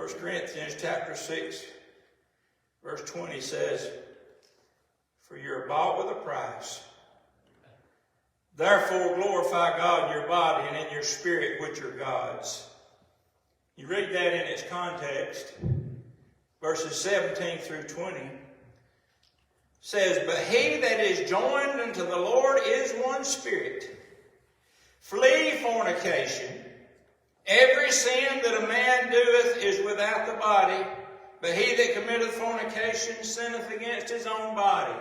1 Corinthians chapter 6, verse 20 says, "For you're bought with a price. Therefore glorify God in your body and in your spirit, which are God's." You read that in its context, verses 17 through 20, says, "But he that is joined unto the Lord is one spirit. Flee fornication. Every sin that a man doeth is without the body, but he that committeth fornication sinneth against his own body.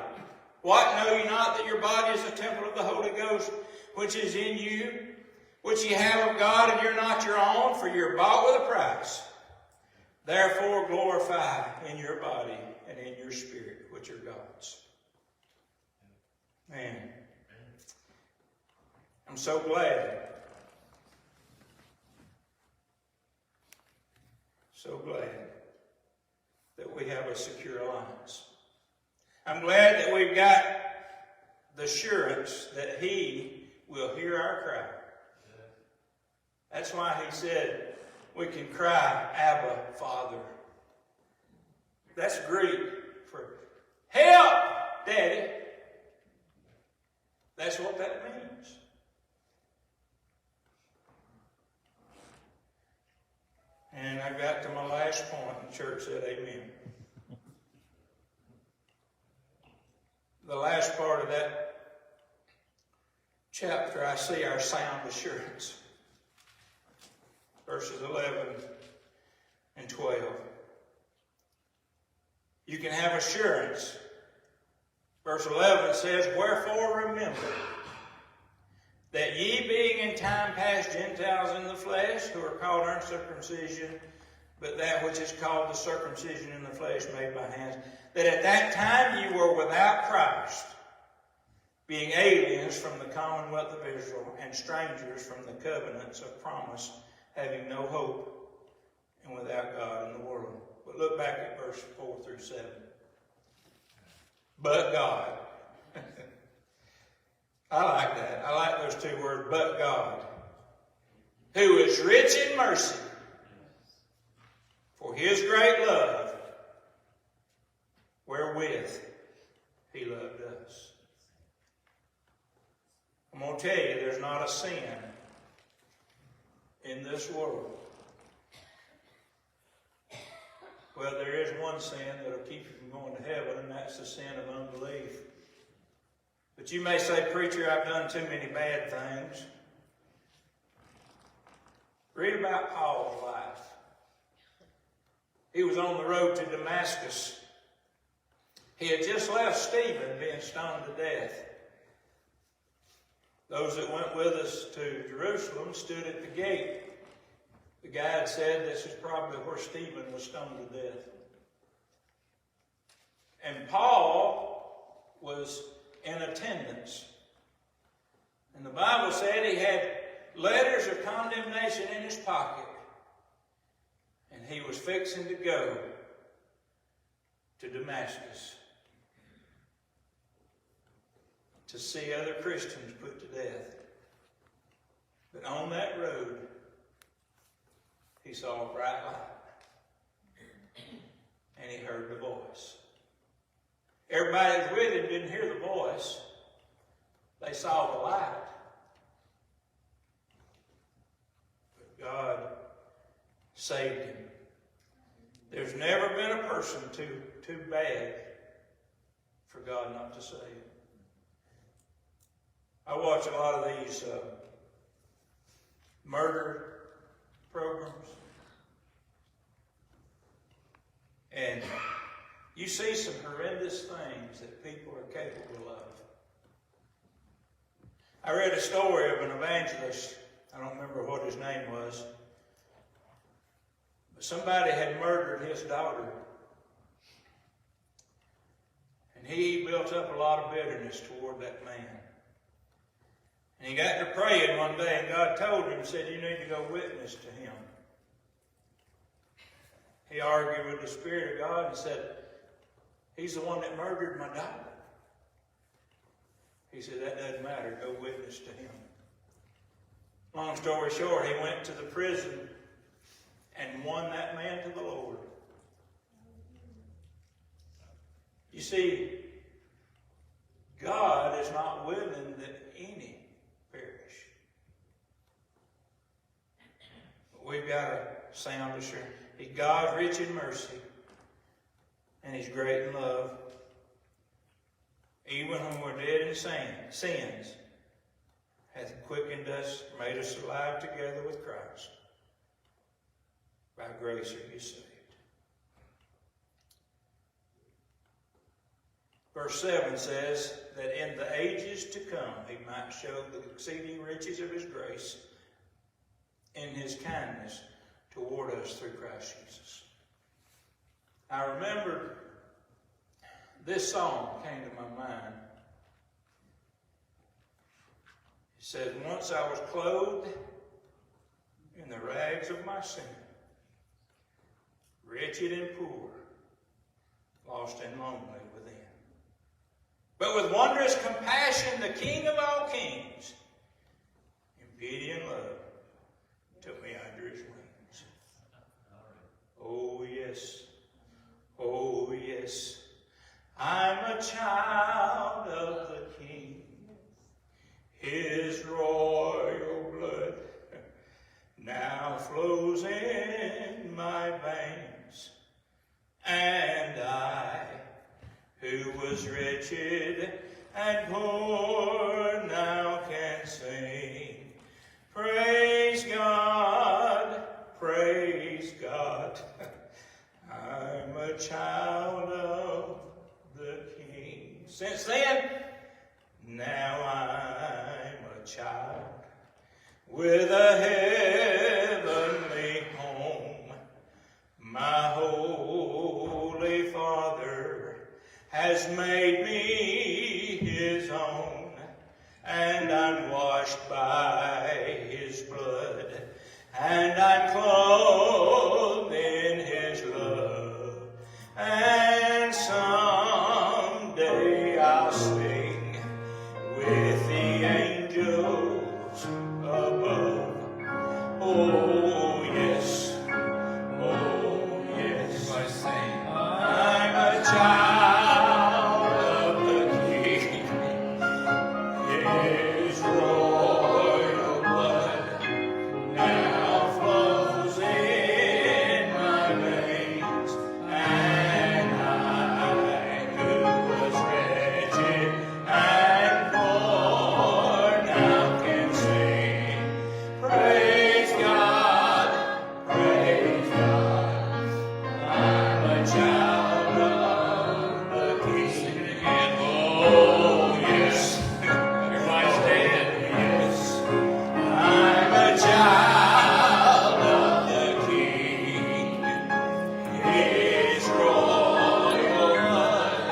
What, know ye not that your body is a temple of the Holy Ghost, which is in you, which ye have of God, and you're not your own, for you're bought with a price. Therefore glorify in your body and in your spirit, which are God's." Man, I'm so glad. So glad that we have a secure alliance. I'm glad that we've got the assurance that He will hear our cry. That's why He said we can cry, "Abba, Father." That's Greek for "Help, Daddy." That's what that means. And I got to my last point, and the church said amen. The last part of that chapter, I see our sound assurance. Verses 11 and 12. You can have assurance. Verse 11 says, "Wherefore remember that ye being in time past Gentiles in the flesh, who are called uncircumcision, but that which is called the circumcision in the flesh made by hands, that at that time ye were without Christ, being aliens from the commonwealth of Israel, and strangers from the covenants of promise, having no hope, and without God in the world." But look back at verse 4 through 7. But God. I like that. I like those two words, but God, who is rich in mercy, for His great love, wherewith He loved us. I'm going to tell you, there's not a sin in this world. Well, there is one sin that will keep you from going to heaven, and that's the sin of unbelief. But you may say, "Preacher, I've done too many bad things." Read about Paul's life. He was on the road to Damascus. He had just left Stephen being stoned to death. Those that went with us to Jerusalem stood at the gate. The guide said this is probably where Stephen was stoned to death. And Paul was in attendance. And the Bible said he had letters of condemnation in his pocket. And he was fixing to go to Damascus to see other Christians put to death. But on that road, he saw a bright light. And he heard the voice. Everybody that was with him didn't hear the voice. They saw the light. But God saved him. There's never been a person too bad for God not to save. I watch a lot of these murder programs. And you see some horrendous things that people are capable of. I read a story of an evangelist. I don't remember what his name was. But somebody had murdered his daughter. And he built up a lot of bitterness toward that man. And he got to praying one day, and God told him, said, "You need to go witness to him." He argued with the Spirit of God and said, "He's the one that murdered my daughter." He said, "That doesn't matter. Go witness to him." Long story short, he went to the prison, and won that man to the Lord. You see, God is not willing that any perish. But we've got a sound assurance. He's God's rich in mercy, and He's great in love. Even when we're dead in sins, hath quickened us, made us alive together with Christ. By grace are you saved. Verse 7 says that in the ages to come He might show the exceeding riches of His grace in His kindness toward us through Christ Jesus. I remember this song came to my mind. It says, once I was clothed in the rags of my sin, wretched and poor, lost and lonely within. But with wondrous compassion, the King of all kings, in pity and love, took me under His wings. Oh yes, oh yes, I'm a child of the King. His royal blood now flows in my veins, and I, who was wretched and poor, now can sing. Praise God, praise God. I'm a child of the King. Since then, now I'm a child with a heavenly home. My Holy Father has made me His own, and I'm washed by His blood, and I'm clothed in His love, and someday I'll sing with the angels above. Oh yes, oh yes, I'm a child of the King. His royal blood now flows in my veins, and I, who was wretched and poor, now can sing. Praise God, praise God. I'm a child of the King. Sing it again. Oh yes, everybody's dead. Yes, I'm a child of the King. His royal blood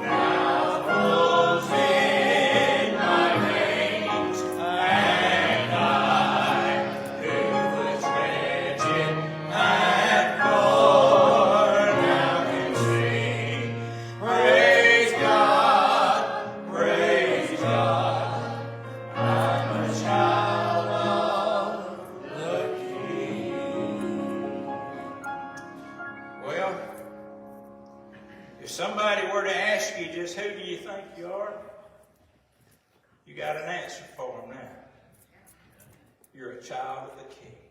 now flows in my veins, and I, who was wretched and poor, now can sing. Praise God, praise God. I'm a child of the King. Well, if somebody were to ask you just who do you think you are, you got an answer for them now. You're a child of the King.